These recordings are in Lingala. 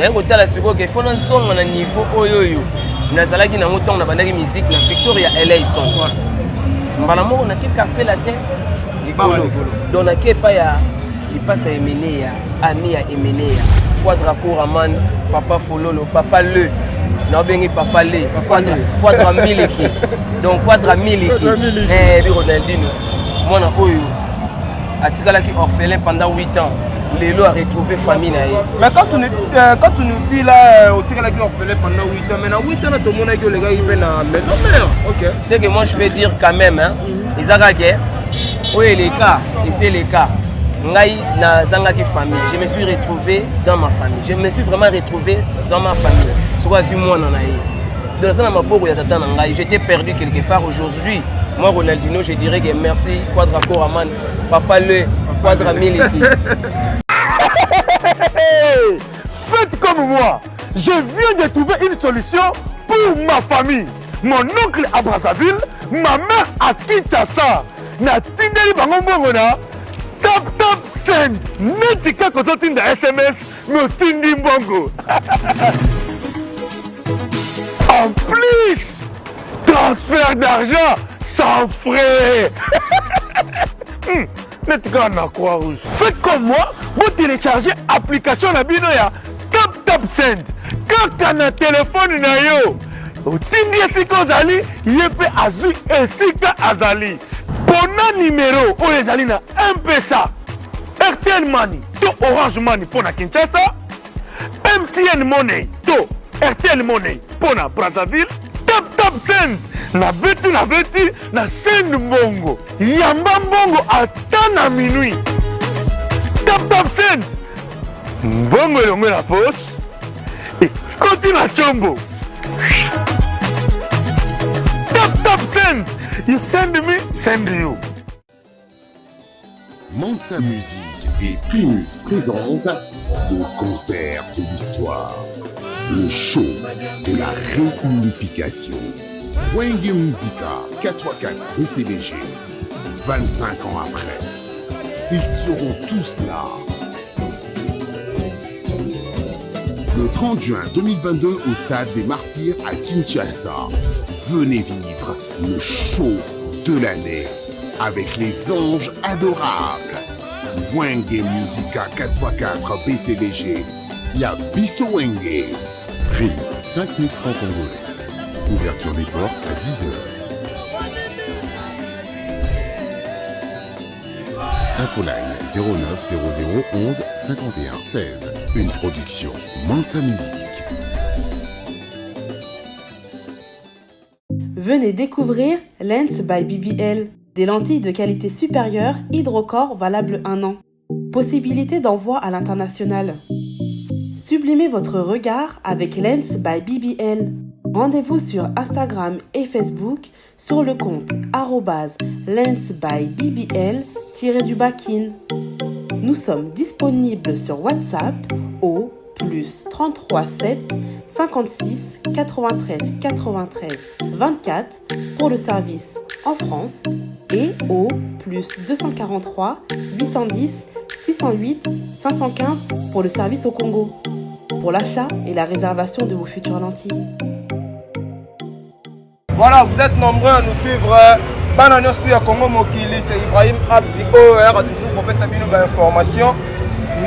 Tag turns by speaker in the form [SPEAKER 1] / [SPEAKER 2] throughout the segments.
[SPEAKER 1] mais quand la seconde qu'il faut dans un niveau oyoyo nazalaki na moto na bandaki musique na Victoria LA son mbalamo on a quel quartier la terre donc na ke pa ya il passe à Emenea ami à Emenea Quadra Koraman papa Fololo papa le na bengi papa le Quadra Miliki donc Quadra Miliki bi Ronaldinho mwana oyo atikala ki orphelin pendant 8 ans. Lélo a retrouvé famille.
[SPEAKER 2] Mais quand tu nous dis là, au tir qui ont fait pendant 8 ans, maintenant 8 ans, tout le monde a dit que les gars ils viennent à la maison mère. Ok.
[SPEAKER 1] C'est que moi je peux dire quand même, hein, les Aragais, où est les cas, et c'est les cas. Ngai na zangaki famille. Je me suis retrouvé dans ma famille. Je me suis vraiment retrouvé dans ma famille. C'est quoi si moi n'en ai. Dans ça ma pauvre yatata ngai, j'étais perdu quelque part aujourd'hui. Moi Ronaldinho, je dirais que merci Quadra Koraman, papa le Quadra Miliki.
[SPEAKER 3] Faites comme moi. Je viens de trouver une solution pour ma famille. Mon oncle à Brazzaville, ma mère à Kinshasa. Na tindeli bango mbongona. Tap send. Netika kozo tinda SMS me tindi mbongo. En plus, transfert d'argent sans frais. Netika na Croix-Rouge. Faites comme moi, vous téléchargez l'application na bino ya Tap Send. Kaka na téléphone na yo. Otindi esika ozali, yepe azui esika azali. Pona numéro oyo ezali na M-Pesa, RTL Money to Orange Money pona Kinshasa, MTN Money to RTL Money pona Brazzaville. Tap Send na beti na send mbongo. Yamba mbongo ata na minuit. Tap Send. Mbongo elongo na poche. Et koti na chombo. Tap Send. You send me, send you.
[SPEAKER 4] Mansa Musique et Primus présentent le concert de l'histoire. Le show de la réunification. Wenge Musica 4x4 BCBG. 25 ans après, ils seront tous là. Le 30 juin 2022 au stade des Martyrs à Kinshasa. Venez vivre le show de l'année avec les anges adorables. Wenge Musica 4x4 BCBG. Ya Bisso Wenge. Prix 5 000 francs congolais. Ouverture des portes à 10h. Infoline 09 00 11 51 16. Une production Mansa Musique.
[SPEAKER 5] Venez découvrir Lens by BBL. Des lentilles de qualité supérieure, hydrocore valable 1 an. Possibilité d'envoi à l'international. Sublimez votre regard avec Lens by BBL. Rendez-vous sur Instagram et Facebook sur le compte @lensbybbl_kin. Nous sommes disponibles sur WhatsApp au +33 7 56 93 93 24 pour le service en France et au +243 810 608 515 pour le service au Congo. Pour l'achat et la réservation de vos futures lentilles.
[SPEAKER 2] Voilà, vous êtes nombreux à nous suivre. Bananos Tuya Congo Mokili, c'est Ibrahim Abdi. Il y a toujours pour faire information.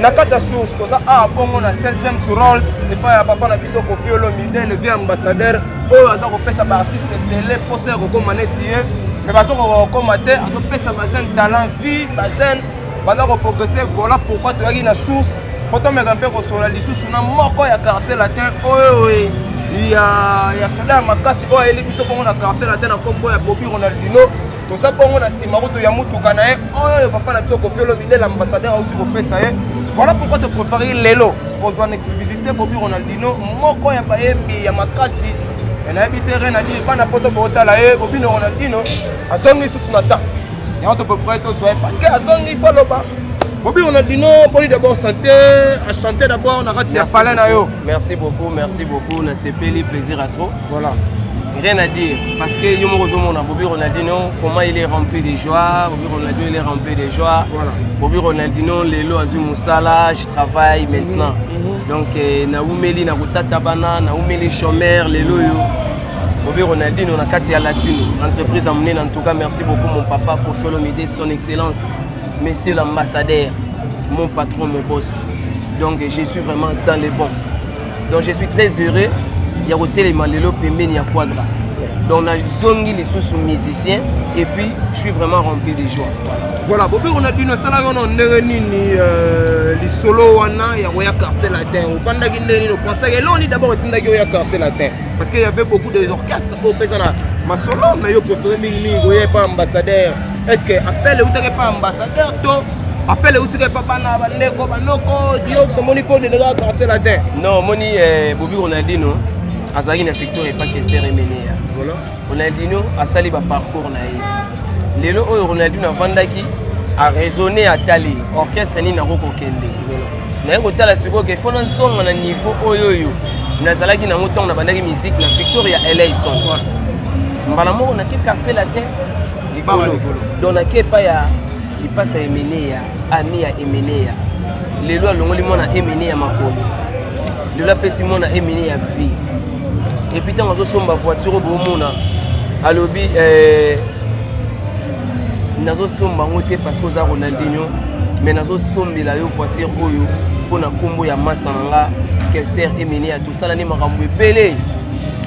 [SPEAKER 2] Nakata source, tout ça, on a Saint James Rolls, et pas à papa Nabiso Kofi Olomide, le vieux ambassadeur. Oh, ils ont fait sa artiste de télé, poster au Manetie. Mais ils ont commenté, ils ont fait sa jeune talent, vie, ma jeune, ils ont progressé. Voilà pourquoi tu as une source. Quand on me rappelle sur la liste, on a mort à quartier latin. Oui. Il y a cela ma casse. Oh, il est pour la quartier latin à Congo, il y a Bobby Ronaldinho. Tout ça pour moi, c'est Maroto Yamutu Kanae. Oh, papa Nabiso Kofi Olomide, l'ambassadeur au Pessaye. Voilà pourquoi te préparer l'élo. Pour une exclusivité, Bobby Ronaldinho. Moko ya Bayembi, ya Makasi. Et n'a habité rien à dire. Pas n'importe quoi. Bobby Ronaldinho. À son niveau, sous Nata. Et on te peut prêter au soin. Parce qu'à son niveau, il faut l'oba. Bobby Ronaldinho, pour d'abord santé. À chanter d'abord, on a raté à parler.
[SPEAKER 1] Merci beaucoup. On a CP, plaisir à trop. Voilà. Rien à dire. Parce que Bobby Ronaldinho, comment il est rempli de joie. Bobby Ronaldinho, il est rempli de joie. Voilà. Bobby Ronaldinho, Lelo Azumoussala, je travaille maintenant. Donc naumeli na kotata bana naumeli chômeur lelo yo Bobby Ronaldinho na kati ya Latino entreprise amenée en tout cas merci beaucoup mon papa pour Folomide son excellence monsieur l'ambassadeur mon patron mon boss donc je suis vraiment dans les bons donc je suis très heureux ya kotelema lelo pembeni ya Quadra donc na zongi les sous musiciens et puis je suis vraiment rempli de joie.
[SPEAKER 2] Voilà, Bobby Ronaldinho sala yono ndenge nini li solo wana ya Roya Quartier Latin. Ou pendant qu'il ndenge nini pensait que l'on d'abord etinda ki Roya Quartier Latin parce qu'il y avait beaucoup de orchestres au pesana ma solo mais yo préféré mingi Roya pas ambassadeur. Est-ce que appelle ou t'es pas ambassadeur to appelle ou t'es pas bana bandeko banoko dio comme il faut de Roya Quartier Latin.
[SPEAKER 1] Non, moni Bobby Ronaldinho azali na victoire et pas Kester Emenea.
[SPEAKER 2] Voilà.
[SPEAKER 1] Ronaldinho a sali ba parcours na ye. Lelo oyo Ronaldinho avandaki a raisonné à Tali orchestre ni na roko kende. Na ngo tala siko ke fona songa na niveau oyo nazalaki na moto na bandaki musique na Victoria LA son. Mbala moko na kit quartier latin libolo. Donc na kepa ya ipasa Emenea ami ya Emenea. Lelo alongoli mona Emenea makolo. Lelo apesi mona Emenea vie. Et puis tant que somba voiture bomona alobi nazo somba ngote parce que za Ronaldinho mais nazo sombela yo voiture oyo pona kombo ya master nanga Kester Emenea tout ça la ni makambo epele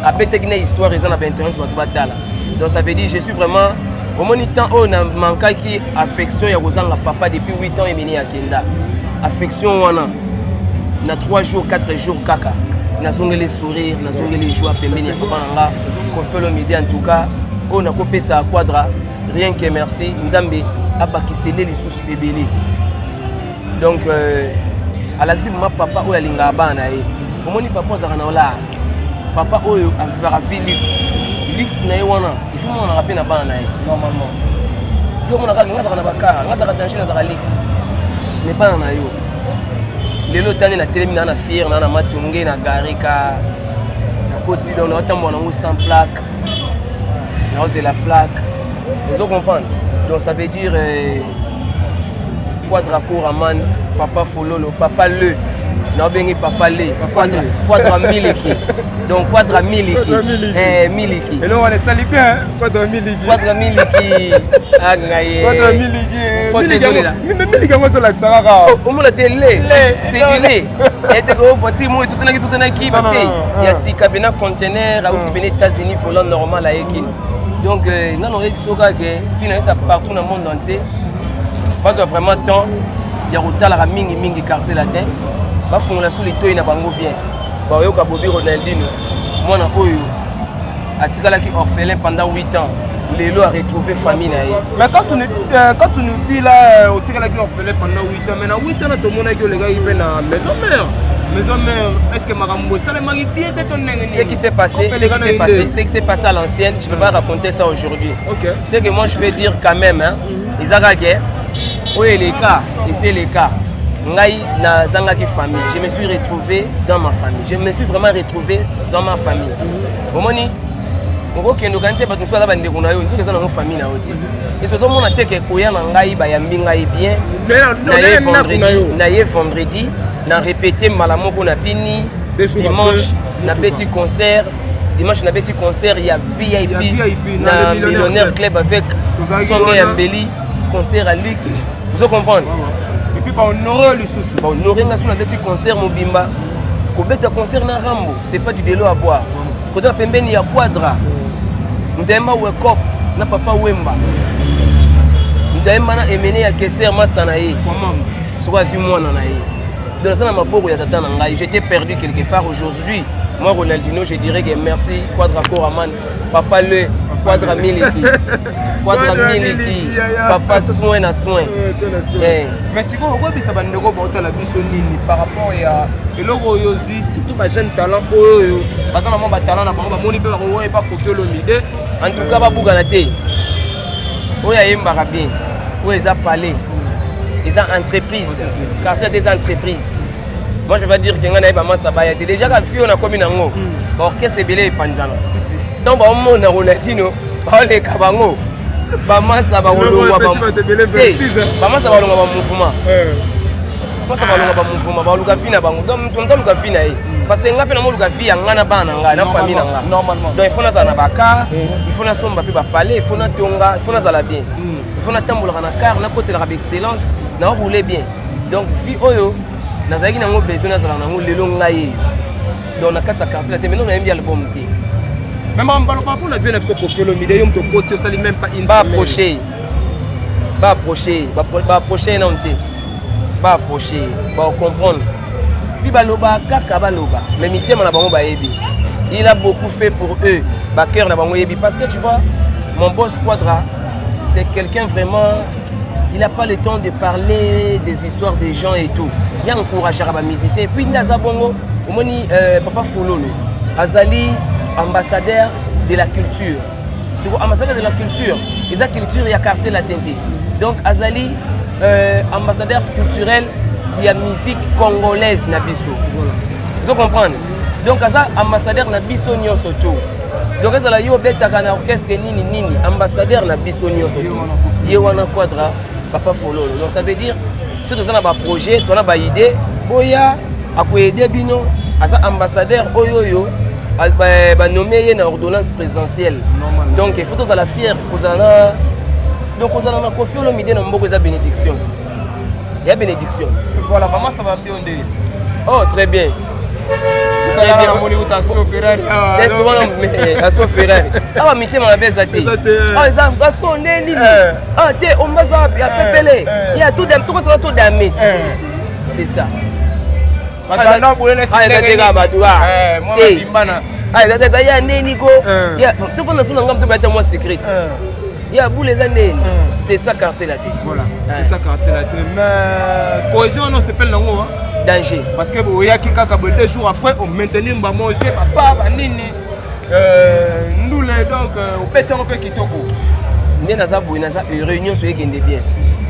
[SPEAKER 1] apete kina histoire eza na internet ba batala donc ça veut dire je suis vraiment au moins temps on a manqué qui affection ya kozanga papa depuis 8 ans Emenea kenda affection wana na 3 jours 4 jours kaka nazonge les sourires nazonge les joies pembeni papa nanga ko felo midi en tout cas on a coupé ça à Quadra rien que merci nzambe abakisele les sous ebele donc à l'axi ma papa oyo alinga bana e omoni papa za kana ola papa oyo avivara Felix na wana il faut mon rappeler na bana e normalement yo mona kanga za kana bakara ngata ka danger na za Felix mais pas na yo lelo tani na telemina na fier na matunge na garika na koti donc na tambo na sans plaque na c'est la plaque vous comprenez donc ça veut dire Quadra Koraman papa Fololo papa le na bengi papa le Quadra Miliki donc Quadra Miliki Miliki
[SPEAKER 2] et là on est sali bien Quadra Miliki
[SPEAKER 1] angaye
[SPEAKER 2] Quadra Miliki Miliki ngo la tsaka
[SPEAKER 1] au monde télé c'est du lait et te go voiture moi tout na ki bate ya si cabina conteneur à outi bene États-Unis volant normal à Ekin donc nga no soka ke pina ça partout dans le monde entier parce que vraiment temps ya rotala mingi quartier latin ba fongola sous les toits na bango bien ba yo ka Bobby Ronaldinho mwana oyo atikala ki orphelin pendant 8 ans lelo a retrouvé famille na ye
[SPEAKER 2] mais quand tu nous dis là otikala ki orphelin pendant 8 ans mais na 8 ans na to mona ki le gars il na maison mère est-ce que makambo ça le mari bien de ton nègre
[SPEAKER 1] ce qui s'est passé à l'ancienne je peux pas raconter ça aujourd'hui
[SPEAKER 2] okay.
[SPEAKER 1] C'est que moi je peux dire quand même hein izaka ke oui les cas et c'est les cas ngai na zanga ki famille je me suis retrouvé dans ma famille je me suis vraiment retrouvé dans ma famille omoni ngo kendo kanise ba tsoa ba ndeko na yo nzoke za na mo famille na oti et surtout mon ateke koya na ngai ba ya mbingai bien na ye vendredi na répété malamoko na bini dimanche na petit concert il y a VIP na millionnaire club avec Songe Yambeli concert à Lix vous comprenez
[SPEAKER 2] et puis on honorer les sous
[SPEAKER 1] on honorer na sur un petit concert mobimba ko beta concert na Rambo c'est pas du délo à boire ko da pembeni ya Quadra ndema we cop na papa Wemba ndema na Emenea Kester master na ye
[SPEAKER 2] comment
[SPEAKER 1] soit si moi na ye dans ça ma bobo ya tata ngai j'étais perdu quelque part aujourd'hui moi Ronaldinho je dirais que merci Quadra Koraman papa le Quadra Miliki papa soin na soin
[SPEAKER 2] mais si vous voyez ça bandeko ba la biso nini par rapport ya eloko yo zi surtout ba jeune talent oyo parce que ba talent na bango ba moni pe ba ko pas copier l'omide
[SPEAKER 1] en tout cas ba buga na te oya yemba bien oya za palais les entreprises quartier des entreprises moi je vais dire que ngana ba master ba yate déjà ka fio na komi na ngo ba orchestre belé panzana si donc ba mo na Ronaldinho ba le kabango ba master ba wolongwa ba ba master ba wolongwa ba mouvement pense balonga ba mouvement ba luka fina bango donc tonto luka fina e parce que ngape na mo luka fi ngana bana nga na famille nga
[SPEAKER 2] normalement
[SPEAKER 1] donc il faut na za na baka il faut na somba pe ba parler il faut na tonga il faut na za la bien il faut na tambola na car na côté la excellence na rouler bien donc fi oyo na zaki na mo besoin na za na mo lelo ngai donc na kata carte la te maintenant na yembi album te
[SPEAKER 2] même en parlant pour la bien avec ce profil au milieu de côté ça lui même pas une
[SPEAKER 1] ba approcher non te ba approcher ba comprendre puis baloba kaka baloba mais mitema na bango ba yebi il a beaucoup fait pour eux ba cœur na bango yebi parce que tu vois mon boss Quadra c'est quelqu'un vraiment il a pas le temps de parler des histoires des gens et tout il encourage à ba musicien et puis ndaza bongo omoni papa Fololo azali ambassadeur de la culture. C'est ambassadeur de la culture. Et la culture, il y a quartier latin. Donc, Azali, ambassadeur culturel, il y a musique congolaise Nabiso. Vous comprenez? Donc, Azali, ambassadeur Nabiso Nyosoto. Donc, Azali, yo beta kana orchestre nini, ambassadeur Nabiso Nyosoto. Yewana Quadra, Papa Fololo. Donc, ça veut dire, si tu as un projet, tu as une idée, boya, à aider bino, Azali, ambassadeur Oyoyo. Nommé une ordonnance présidentielle. Donc il faut que vous soyez fiers. Donc vous allez confier le midi dans la bénédiction. Il y a bénédiction.
[SPEAKER 2] Voilà, maman ça va bien.
[SPEAKER 1] Oh très bien.
[SPEAKER 2] Très bien. On est à Soferrari.
[SPEAKER 1] Très souvent à Soferrari. Ah mais tu m'as fait ah ça sonne nini. Ah tu on va ça puis appeler. Il y a tout d'amit. C'est ça.
[SPEAKER 2] Maintenant, vous voulez laisser les gars,
[SPEAKER 1] c'est ça quartier la tête.
[SPEAKER 2] Voilà, c'est ça quartier la tête. Mais cohésion, on s'appelle
[SPEAKER 1] danger.
[SPEAKER 2] Parce que vous voyez que 2 jours après, on maintenait un manger, papa, nini. Nous les donc, on pète un peu qui toko.
[SPEAKER 1] Nous avons une réunion sur les bien.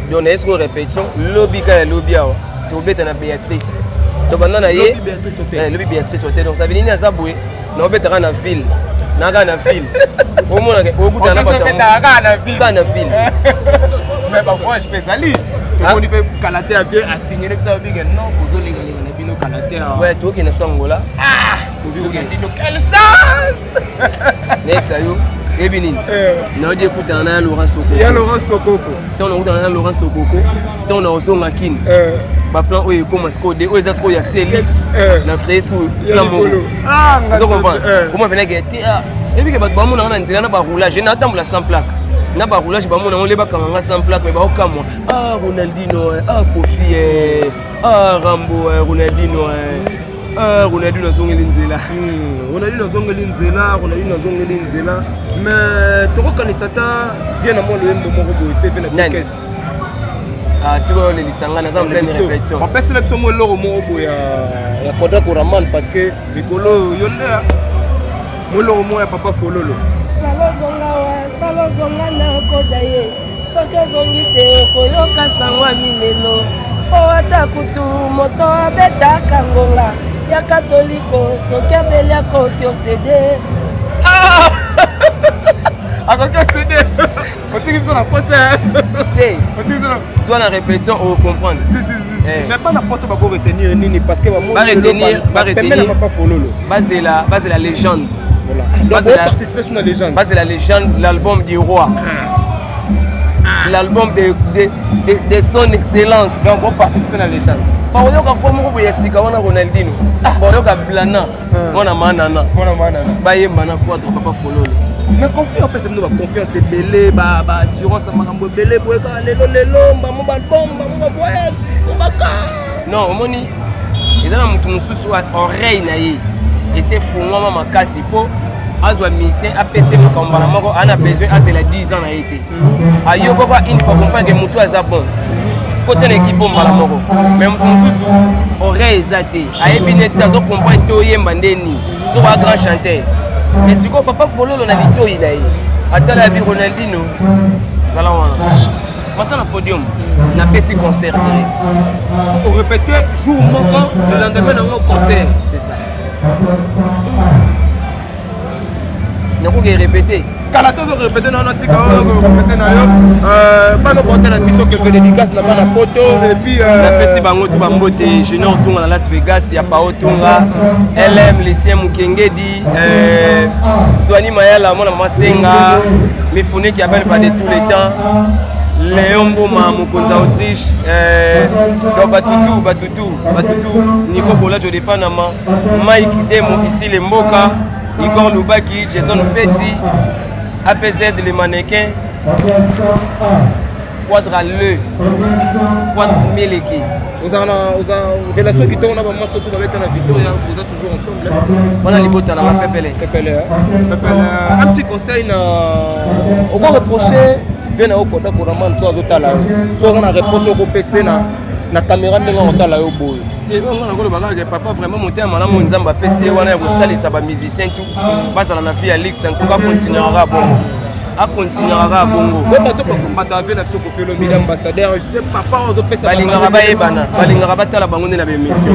[SPEAKER 1] Donc, on a une répétition. Lobby, tu as Béatrice. Donc maintenant ye lobby Béatrice Hôtel donc ça veut dire na zaboué na betara na ville na ga na ville au moins au bout na ville
[SPEAKER 2] mais parfois je peux salir on dit Kalaté a bien assigné ça big non pour les gars bino Kalaté
[SPEAKER 1] ouais toi qui na Angola
[SPEAKER 2] quelle chance
[SPEAKER 1] nexa yo ebini na odi écoute na Laurent Sokoko
[SPEAKER 2] il y a Laurent Sokoko
[SPEAKER 1] ton on na Laurent Sokoko ton na osonga kin ba plan oyo comme ce code oyo ça ya Celix na créer sur la molo
[SPEAKER 2] ah
[SPEAKER 1] vous comprenez comment venir gâter et puis que ba mona na nzela na ba roulage na tambola sans plaque na ba roulage ba mona on leba kanga sans plaque mais ba okamwa ah Ronaldinho ah Kofi ah Rambo Ronaldinho Ronaldinho zongeli nzela
[SPEAKER 2] Ronaldinho nzela mais to reconnaître ta vient na mo le moko boité vient na caisse
[SPEAKER 1] ah tu vois les lisanga na zamba une répétition
[SPEAKER 2] on peut se lever mo loro mo boya ya Kodra Koraman parce que bikolo yonde mo loro mo ya Papa Fololo
[SPEAKER 1] salo zonga na kodaye soke zongi te koyoka sangwa milelo o ata kutu moto abeta kangonga ya katoliko soki abeli akoki osede
[SPEAKER 2] akoki osede otiki biso na pose
[SPEAKER 1] te soit na répétition on comprendre
[SPEAKER 2] mais pas n'importe quoi retenir nini parce que
[SPEAKER 1] va retenir
[SPEAKER 2] Papa Fololo
[SPEAKER 1] base de la légende
[SPEAKER 2] voilà donc on participe sur la légende
[SPEAKER 1] base de la légende l'album du roi l'album de son excellence
[SPEAKER 2] donc on participe dans la légende
[SPEAKER 1] baoyoka fo moko boye sika wana Ronaldinho baoyoka blana wana manana bayemba na Quadra Papa Fololo
[SPEAKER 2] mais confiance peut nous confiance belé ba assurance makambo belé boyeka lelo mbamo balbom mbamo boye baka
[SPEAKER 1] non omoni eza na mutu mususu oreille na ye ese fungwama makasi po azwa musicien apese makambo na moko ana besoin azela 10 ans na ye te ayokoka une fois comprendre que mutu aza bon côté l'équipe mbala moko mais mutu mususu oreille eza te ayebi neti azocomprendre te oyemba ndeni toka grand chanteur mais sikoyo Papa Fololo na litoyi na ye atala ya bi Ronaldinho zala wana maintenant na podium na petit concert direct
[SPEAKER 2] on répétait jour moko le lendemain na concert
[SPEAKER 1] c'est ça nakoki répéter
[SPEAKER 2] kala tozo répéter na tika répéter na yo bana porter na biso quelques dédicaces na bana poto et puis
[SPEAKER 1] napesi bango to bambote Junior Tunga na Las Vegas ya Pao Tunga LM Lucien Mukengedi Swani Mayala mona mama Senga Mifune qui appelle pas de tous les temps Léon Mboma Mukonza Autriche donc Batutu Nico Bolajo de Panama Mike Demo ici les Mboka Igor Lubaki Jason Petit APZ les mannequins Quadra Meleke.
[SPEAKER 2] Vous avez une relation qui tourne avec moi, surtout avec la Victoria, vous êtes toujours ensemble.
[SPEAKER 1] On a les bottes à la Pépélé.
[SPEAKER 2] Un petit conseil, on va reprocher, viens au côté pour la soit on a reproché au PC na caméra de l'hôtel au bout.
[SPEAKER 1] Et on a papa vraiment monté à Madame Nzamba PC, on a reçu les sabats musiciens tout. Passe à la fille Alix, on va continuer à bon. A continuera à Bongo.
[SPEAKER 2] Quand on combat avec la Sokofelo Midi ambassadeur, je sais papa on peut ça.
[SPEAKER 1] Balinga ba ebana, balinga ba tala bango na émission.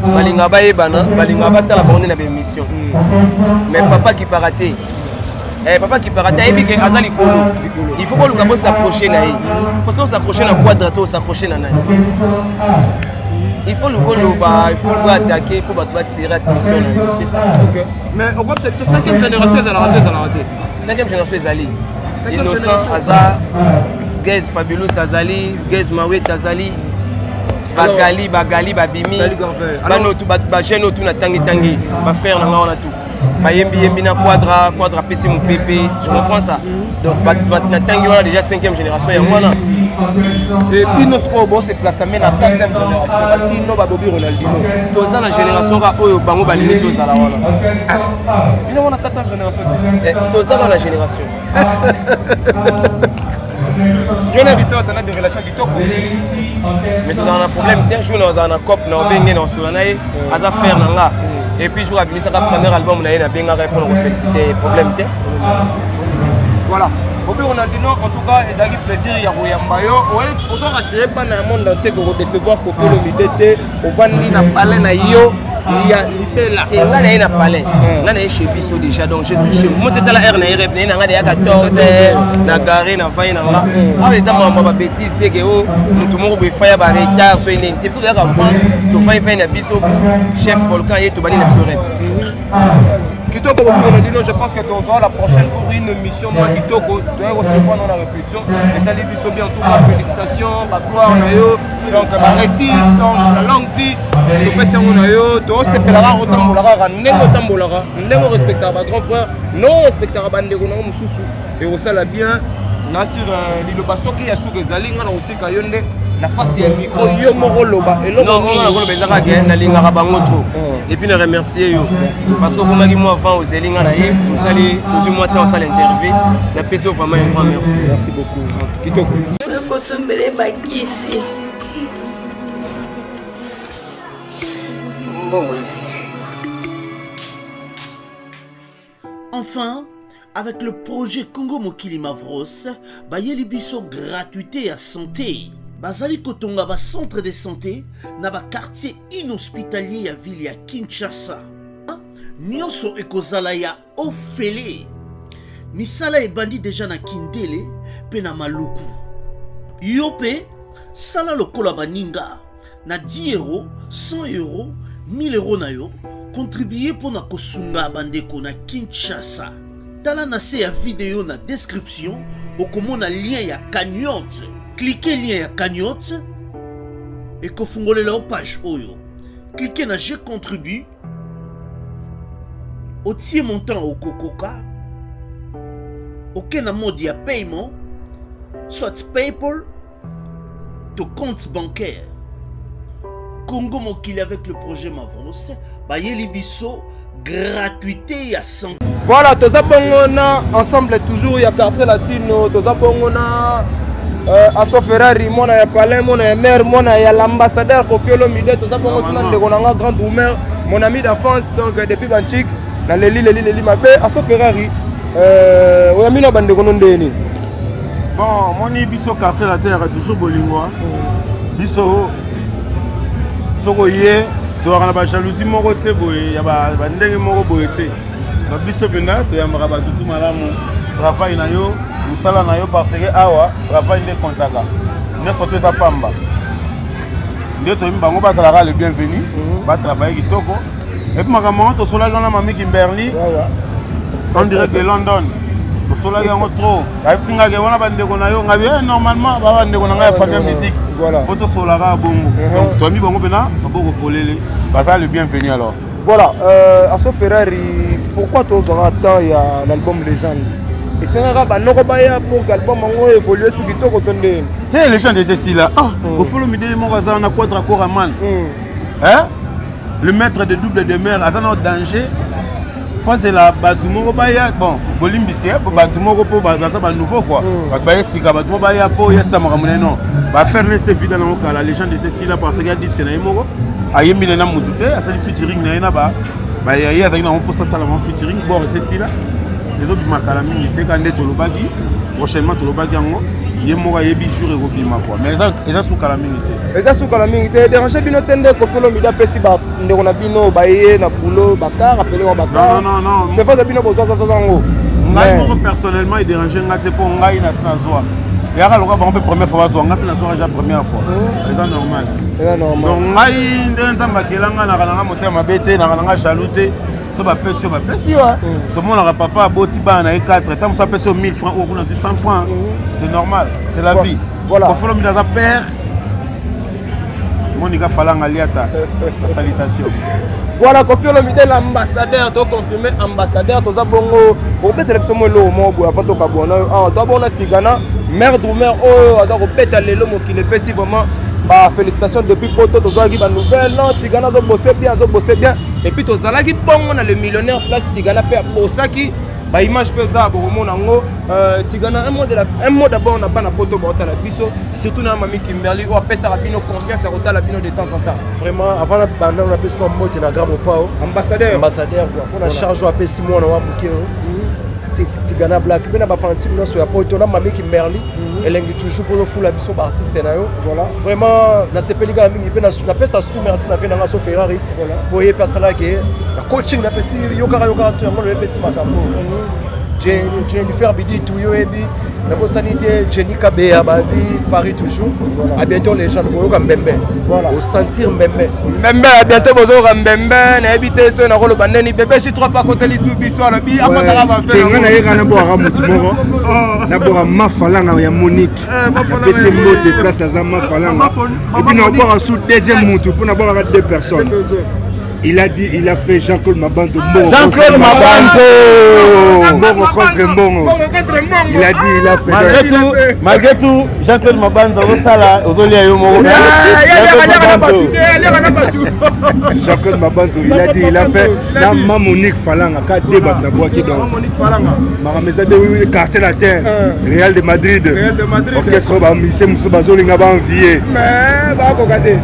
[SPEAKER 1] Balinga ba ebana, balinga ba tala bango na émission. Mais papa qui peut rater. Papa qui peut rater, il dit que azali kolo. Il faut qu'on le s'approcher na yi. Parce qu'on s'approcher na quadrato, s'approcher na nani. Il faut le attaquer pour tirer attention. C'est ça.
[SPEAKER 2] Okay. Mais on voit que c'est la 5e génération, elle a raté.
[SPEAKER 1] 5e génération Azali. Innocent Azar, Gez Fabulous Azali, Gez Mawet Azali, Bagali, Babimi, Bajeno tout na tangi, ma frère nanga on a tout. Bayembi na quadra PC mon pépé, tu comprends ça? Donc na tangi on a déjà 5e génération ya moi là.
[SPEAKER 2] Et puis nos robots se placent même à 4e génération. Ils n'ont pas Bobby Ronaldinho.
[SPEAKER 1] Tous dans la génération ra oyo bango balini tous ala wana.
[SPEAKER 2] Ils ont 4e génération.
[SPEAKER 1] Tous dans la génération.
[SPEAKER 2] Il y a des relations qui toquent.
[SPEAKER 1] Mais tu as un problème, tu joues dans un cop, dans un solanaï, à sa frère là. Et puis je vais venir ça premier album, on a bien répondre aux féliciter problème.
[SPEAKER 2] Voilà. Bobby Ronaldinho, en tout cas, ils ont plaisir à Royambayo. Ils ont rassuré pas dans le monde entier pour recevoir pour faire le midété. On va venir dans le palais na yo. Il y a l'idée là.
[SPEAKER 1] Et là, il y a un palais. Là, il y a chez Bissot déjà. Donc, je suis chez moi. Je suis là, il y a 14 na garé, na faille, na là. Ah, les gens m'ont dit bêtises. Tout le monde veut faire un retard. Soit il y a une type. Soit il y a un fan. Tu fais un Bissot. Chef Volcan, il y a tout le monde qui
[SPEAKER 2] Kitoko Ronaldinho, je pense que tu auras la prochaine pour une mission. Moi, Kitoko, tu dois recevoir dans la répétition. Et ça, les Bissot bien tout. Félicitations, la gloire, donc la réussite, donc la longue vie. Tu peux faire un tu sais que la rare autant n'est respectable à grand frère, non respectable à Bandego, non Moussou. Et au sala bien, Nassir Lilobaso qui a sous les alignes dans le tika yonde. La face du micro, yo moro loba.
[SPEAKER 1] Non, on a bezaka gen na linga rabango trop. Et puis le remercier yo parce que comme moi avant aux elinga na yé, tout ça les toujours moi temps ça l'interview. La PCO vraiment un grand merci.
[SPEAKER 2] Merci beaucoup. Kitoko.
[SPEAKER 6] Ko sombele bakisi.
[SPEAKER 7] Enfin, avec le projet Congo Mokili Mavros, bayeli biso gratuité à santé. Bazali kotonga ba centre de santé na ba quartier inhospitalier ya ville ya Kinshasa. Nyonso ekozala ya ofele. Misala ebandi déjà na Kindele pe na Maluku. Yope sala lokola baninga na 10 €, 100 €, 1000 € na yo contribuer pour na kosunga bandeko na Kinshasa. Tala na se ya vidéo na description okomona lien ya cagnotte. Cliquez lien ya cagnotte et kofungole la page oyo. Cliquez na je contribue. Otie montant au kokoka. Aucun mode ya paiement, soit PayPal, to compte bancaire. Congo Mokili avec le projet Mavros, bayeli biso gratuité à 100.
[SPEAKER 2] Voilà, tous abongona ensemble toujours il y a quartier latino, tous abongona Asso Ferrari, mon ya Palais, mon ya maire, mon ya l'ambassadeur Kofi Olomide, tous abongona de grand ouvert, mon ami d'enfance donc depuis Banchik, na leli mabé Asso Ferrari. Oyamino bande konondeni.
[SPEAKER 3] Bon, moni biso quartier la terre toujours bolingwa. Biso soko ye to na ba jalousie moko te boye ya ba ndenge moko boye te.
[SPEAKER 8] biso pena toyambaka bato tu malamu travail na yo mosala na yo parce que awa travail nde kontaka nyonso to eza pamba nde toyebi bango bazalaka le bienvenu batravaille kitoko epuis makambo yango tosolaki wana mami Kimberly on dirait que London tosolaki yango trop ayebisingaki wana bandeko na yo ngabi normalement babandeko na ngai ya famille ya musique fo tosolaka bongo donc toyebi bango mpena baboko kolele baza le bienvenu alors.
[SPEAKER 2] Voilà, Asso Ferrari, pourquoi tu auras tant l'album Legends? Et c'est un rabat, non, pour que l'album a évolué sur le temps.
[SPEAKER 8] C'est les gens de ceci là. Au fond, le midi, mon voisin, on a quoi de raccord à man? Le maître de double de mer, à un danger. C'est la bâtiment baya bon bolimbisi pour bâtiment pour ça nouveau quoi baya sika bâtiment baya pour ya ça non va faire laisser vide dans la légende de ceci là parce qu'il y a disque na imoko ayembi na mutute asali featuring na ina ba ya ya na on pour ça la featuring bon ceci là les autres makala mingi te quand to lobaki prochainement to lobaki yango yemoka yebi jour et repima quoi mais ça sous kala mingi te
[SPEAKER 2] ça sous kala mingi te déranger bino tende ko folo mida pesi ba ndeko na bino baye na boulot bakar appeler wa bakar
[SPEAKER 8] non
[SPEAKER 2] c'est pas de bino bozo zango
[SPEAKER 8] ngai moi personnellement il déranger ngai c'est pour ngai na sinazoa yaka loka ba on première fois zo ngai na zo déjà première fois c'est normal donc ngai ndenza kelanga na kana motema bete na kana jaloute so ba pesi tout le monde aura papa aboti bana et 4 tant ça pèse 1000 francs ou 100 francs c'est normal c'est la vie voilà faut le mettre à père Monica Falanga Liata salutation
[SPEAKER 2] voilà confirme le midel ambassadeur to confirmer ambassadeur to za bongo o peut-être que mo lo mo bo avant to ka bona to bona tigana mère Doumer o aza ko peta lelo mo ki ne pesi vraiment bah félicitations depuis poto to zo ki ba nouvelle non tigana zo bosser bien et puis to zalaki bongo na le millionnaire place tigana pe bosaki ba image pe za bo mona ngo tigana un mot d'abord na bana poto bota la biso surtout na mami Kimberly o pesa rabino confiance à rota la bino de temps en temps
[SPEAKER 9] vraiment avant la banda on appelle ça mot na grand pao ambassadeur quoi on a charge à pesi moi na wa bukeo tigana black bena ba fanti no so ya poto na mami Kimberly elengi toujours pour fou la biso ba artiste na yo voilà vraiment na sepeli ga mingi pe na pesa surtout merci na fena Asso Ferrari voilà pour y passer là que la coaching na petit yoka tu on le pesi makambo Jennifer Bidi Touyo Ebi la bosanité Jenny Kabea Babi Paris toujours à bientôt les gens boyo ka Mbembe voilà au sentir Mbembe
[SPEAKER 2] à bientôt bozo ka Mbembe na habiter so na rolo bandeni bébé je trois pas côté lisu biso na bi akotaka ba faire
[SPEAKER 3] na yeka na boara mutu moko na boara mafalanga ya Monique c'est mot place za mafalanga et puis na boara sous deuxième mutu pour na boara deux personnes. Il a dit, il a fait Jean-Claude Mabanzo.
[SPEAKER 8] Jean-Claude Mabanzo
[SPEAKER 3] Mbongo contre Mbongo. Il a dit, il a fait.
[SPEAKER 8] Malgré tout, Jean-Claude Mabanzo,
[SPEAKER 3] Jean-Claude Mabanzo, il a dit, il a fait. Dans Monique Falanga, 4 débats na boaki dans. Marameza de quartier latin, Real de Madrid. Orchestre ba mise Musubazo linga ba envier.
[SPEAKER 2] Mais ba ko gade.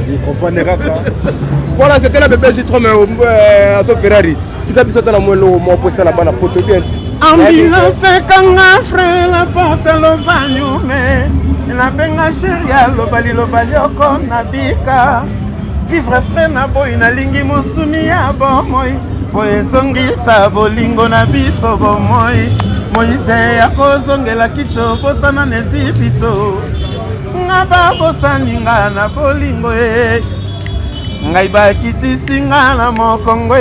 [SPEAKER 3] Il comprendra pas.
[SPEAKER 2] Voilà, c'était la bébé J3 mais Asso Ferrari. Si tu as un mot pour ça là-bas, pour bien.
[SPEAKER 8] Ambulance kanga frère la porte le vanyo mais la benga chéria lo bali oko na bika vivre frère na boy na lingi mosuni ya bomoy boy zongisa bolingo na biso bomoy moise ya kozongela kito bosana nezipito ngaba bosaninga na bolingo ngai bakitisi nga na mokongo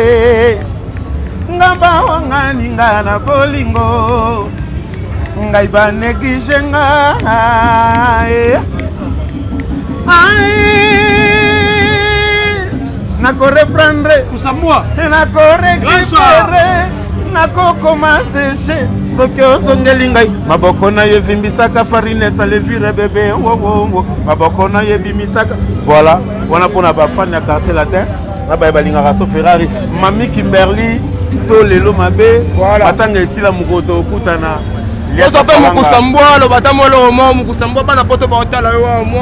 [SPEAKER 8] ngaba wangani nga na bolingo ngai baneglige nga nako reprendre
[SPEAKER 2] kusamwa
[SPEAKER 8] nako récupérer nako commencer soki osongeli ngai maboko na yo evimbisaka farine esalevire bebe wowo maboko na yo ebimisaka voilà wana mpona bafani ya quartier latin na baye balingaka Asso Ferrari mami Kimberly to lelo mabe batanga esila mokoto okutana
[SPEAKER 2] ozope mokusambwa lobata molo mo mokusambwa bana poto baotala yo mo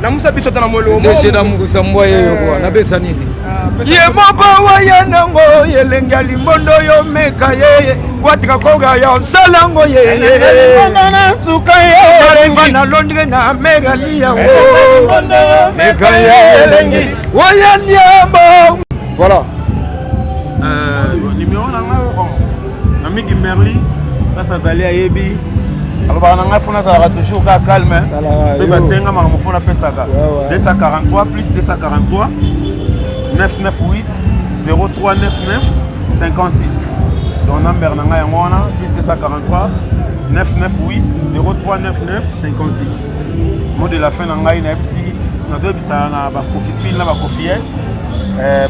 [SPEAKER 2] na musa biso tana molo mo
[SPEAKER 9] na mokusambwa yeyo kwa na besa nini
[SPEAKER 10] ye moko waya nango yelenga limbondo yo meka yeye watika koga ya salango yeye
[SPEAKER 8] na tuka yeye
[SPEAKER 10] vana londre na mega liya wo meka yeye lengi waya nyabo
[SPEAKER 2] voilà
[SPEAKER 8] numéro na ngai bon na mingi Merli place azali ayebi alobaka na ngai fona azalaka toujours ka calme soki basenga makambo fona apesaka 243 plus 243 998 0399 56 donc number na ngai yango wana plus 243 998 0399 56 mot de la fin na ngai nayebisi nazoyebisa na bakofifile na bakofiyete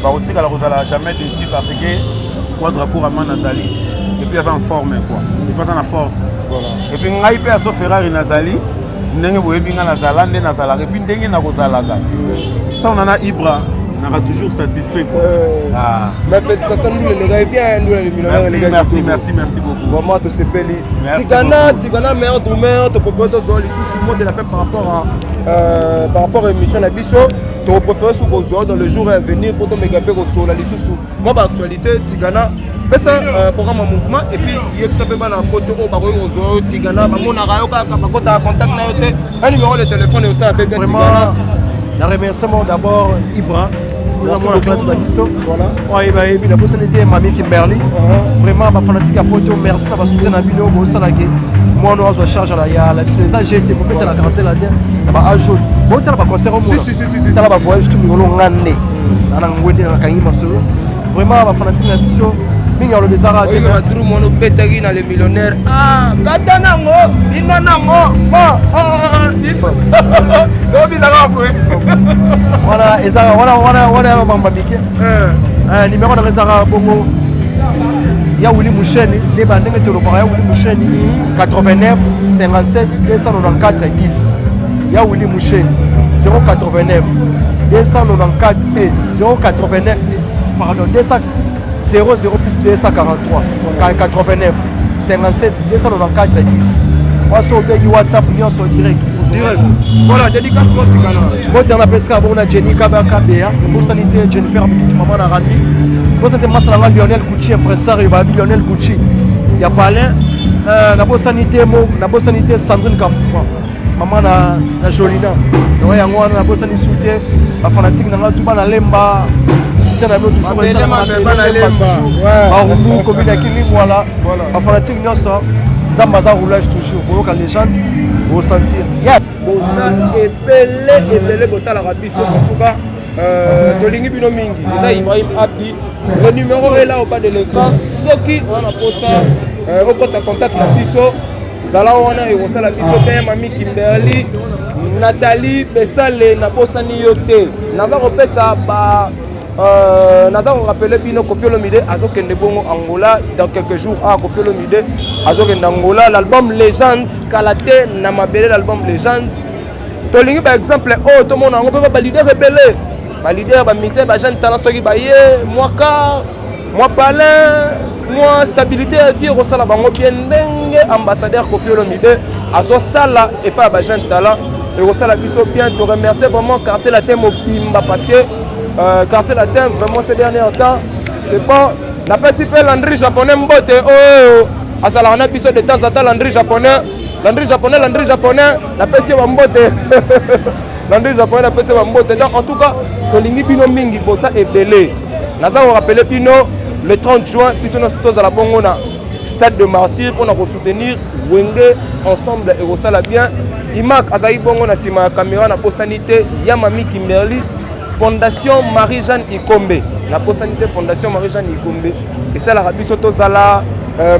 [SPEAKER 8] bakotikala kozala jamais dessus parce que quadracourt ama nazali et puis aza en forme quoi et puis aza na force et puis ngai mpe aso Ferrari nazali ndenge boyebi nga nazala nde nazalaka et puis ndenge nakozalaka ntango nana Ibra naka toujours satisfait quoi.
[SPEAKER 2] Mais félicitations nous les gars bien nous les millionnaires les gars.
[SPEAKER 8] Merci beaucoup.
[SPEAKER 2] Vraiment te sepeli. Tigana meilleur domaine te propose de zones sous mot de la fin par rapport à émission na biso te préfère sous vos dans le jour à venir pour te mégaper au sol la sous moi par actualité Tigana mais ça programme en mouvement et puis il y a que ça peut pas la côté au baro aux Tigana ba mona rayo ka ba kota contact na yote un numéro de téléphone et ça avec Tigana.
[SPEAKER 9] La remerciement d'abord Ibra. Nous avons la classe d'Abisso. Voilà. Oui, bah, et puis la personnalité Mamie Kimberly. Vraiment, ma fanatique à Poto, merci à soutien à Bino, au Salagé. Moi, nous avons charge à la destination. J'ai été pour la cancel à terre. Là-bas, un jour. Bon, tu as pas concert au monde. Si. Ça va voyage tout le long l'année. Dans la Ngwende, dans la Kangima Solo. Vraiment, ma fanatique d'Abisso. Minga le Bezara.
[SPEAKER 2] Oui, ma drou mono pétari dans les millionnaires. Ah, Katanango, Inanango.
[SPEAKER 9] Voilà, et ça, voilà, Mambabike. Numéro de Rezara Bongo. Yaouli Moucheni, les bandits de l'Opéra Yaouli Moucheni, 89 57 294 10. Yaouli Moucheni, 089 294 et 089, pardon, 00 plus 243, 89 57 294 10. Moi, sur le WhatsApp, nous sommes direct.
[SPEAKER 2] Voilà, dédication Tigana.
[SPEAKER 9] Moi, on a pesqué on a Jenny Kabaka Béa, pour sanité Jennifer Maman a rendu. Pour sanité Massalanga Lionel Gucci, impresario Lionel Gucci. Il y a pas l'un, la bonne sanité Sandrine Kapoupa. Maman na Jolina. Donc, il y a la bonne sanité, la fanatique n'a tout pas lemba. Soutien à notre toujours. Arumbu, comme il a qui voilà. La fanatique n'a ça. Zambaza roulage toujours. Pour que les gens ressentir.
[SPEAKER 2] Ebele botala rabiso en tout cas tolingi bino mingi eza Ibrahim Abdi le numéro est là au bas de l'écran soki on a posé au contact na biso sala wana et osala biso pe Mami Kimberly Nathalie Besale na posani yote naza kopesa ba naza ko rappeler bino Koffi Olomide azokende bongo Angola dans quelques jours Koffi Olomide azokende Angola l'album Legends Kalate na mabele l'album Legends tolingi par exemple tout le monde on peut pas leader rebelle ba leader ba misé ba jeune talent soki ba ye moi palin moi stabilité vie rosala bango bien ndenge ambassadeur Koffi Olomide azo sala et pas ba jeune talent et rosala biso bien te remercier vraiment quartier latin mobimba parce que quartier latin vraiment ces derniers temps c'est pas la principale Landry japonais mbote asala na biso de temps en temps Landry japonais la PC wa mbote Landry japonais la PC wa mbote donc en tout cas tolingi bino mingi bosa ebele naza ko rappeler bino le 30 juin biso na toza la bongo na stade de Martyrs pour nous soutenir Wenge ensemble et rosala bien Imak azai bongo na sima caméra na posanité ya Mami Kimberly Fondation Marie-Jeanne Ikombe la posanité Fondation Marie-Jeanne Ikombe et ça la biso tozala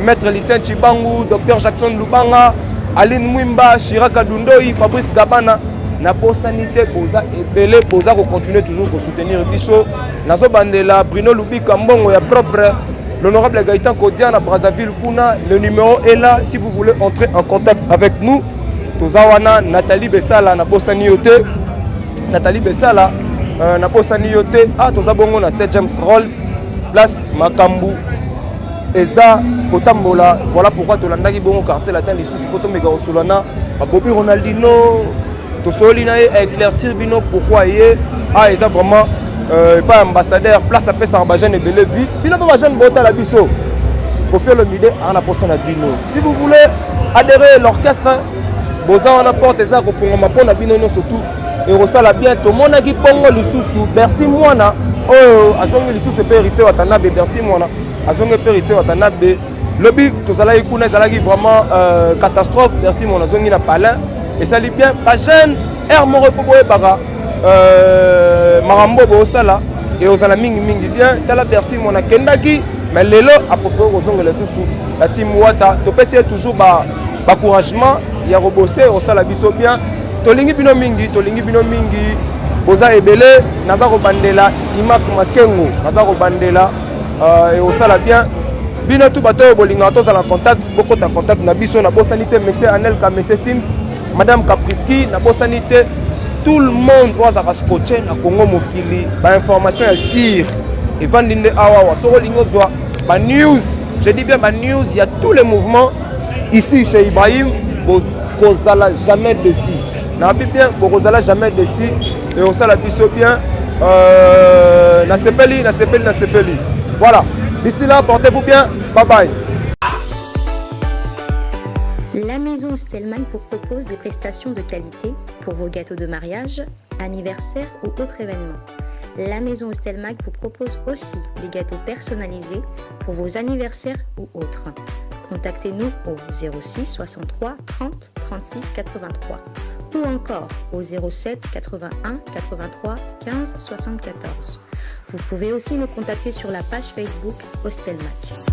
[SPEAKER 2] maître Lucien Chibangu docteur Jackson Lubanga Aline Mwimba, Chiraka Dundoi, Fabrice Gabana, na sanité boza ebele boza ko continuer toujours pour soutenir biso. Nazo bandela Bruno Lubika Mbongo ya propre l'honorable Gaëtan Kodia na Brazzaville kuna, le numéro est là si vous voulez entrer en contact avec nous. Tozawana Nathalie Bessala na bosani yote. Nathalie Bessala na bosani yote. Toza bongo na St James Rolls place Makambu. Eza Kotambola, voilà pourquoi tu l'as dit bon quartier latin les sous photo méga Solana, Bobby Ronaldinho, to solina éclaircir bino pourquoi yé eza vraiment pas ambassadeur place à paix Sarbajan et Belle vie. Bino pas jeune bota la biso. Pour faire le midi à la poste na bino. Si vous voulez adhérer à l'orchestre, boza on apporte eza ko fonga mapona bino surtout et rosala bien to mona ki pongo lisusu. Merci mwana oyo azongi lisusu mpe héritier Watanabe Bercy mwana azongi mpe héritier Watanabe lobi tozalaki kuna ezalaki vraiment catastrophe Bercy mwana azongi na palin esali bien bajeune aire moko mpo boyebaka makambo boosala eozala mingi bien tala Bercy mwana akendaki mais lelo apofoi kozongela lisusu na timu wata topesi ye toujours bacouragement ya kobose osala biso bien tolingi bino mingi boza ebele naza kobandela Imak Makengo naza kobandela osala bien bino tu bato oyo bolingaka tozala contact bokota contact na biso nabosani te monsieur Anelka monsieur Sims madame Capriski nabosani te tout le monde ozaka scotché na Congo mokili bainformation ya sire evandi nde awawa soko olingi ozwa banews je dis bien banews il y a tous les mouvements ici chez Ibrahim kozala jamais dessus nabi bien bokozala jamais dessus et osala biso bien nasepeli voilà d'ici là portez-vous bien, bye bye.
[SPEAKER 11] La maison Stelman vous propose des prestations de qualité pour vos gâteaux de mariage, anniversaire ou autres événements. La maison Stelman vous propose aussi des gâteaux personnalisés pour vos anniversaires ou autres. Contactez-nous au 06 63 30 36 83 ou encore au 07 81 83 15 74. Vous pouvez aussi nous contacter sur la page Facebook Hostelmac.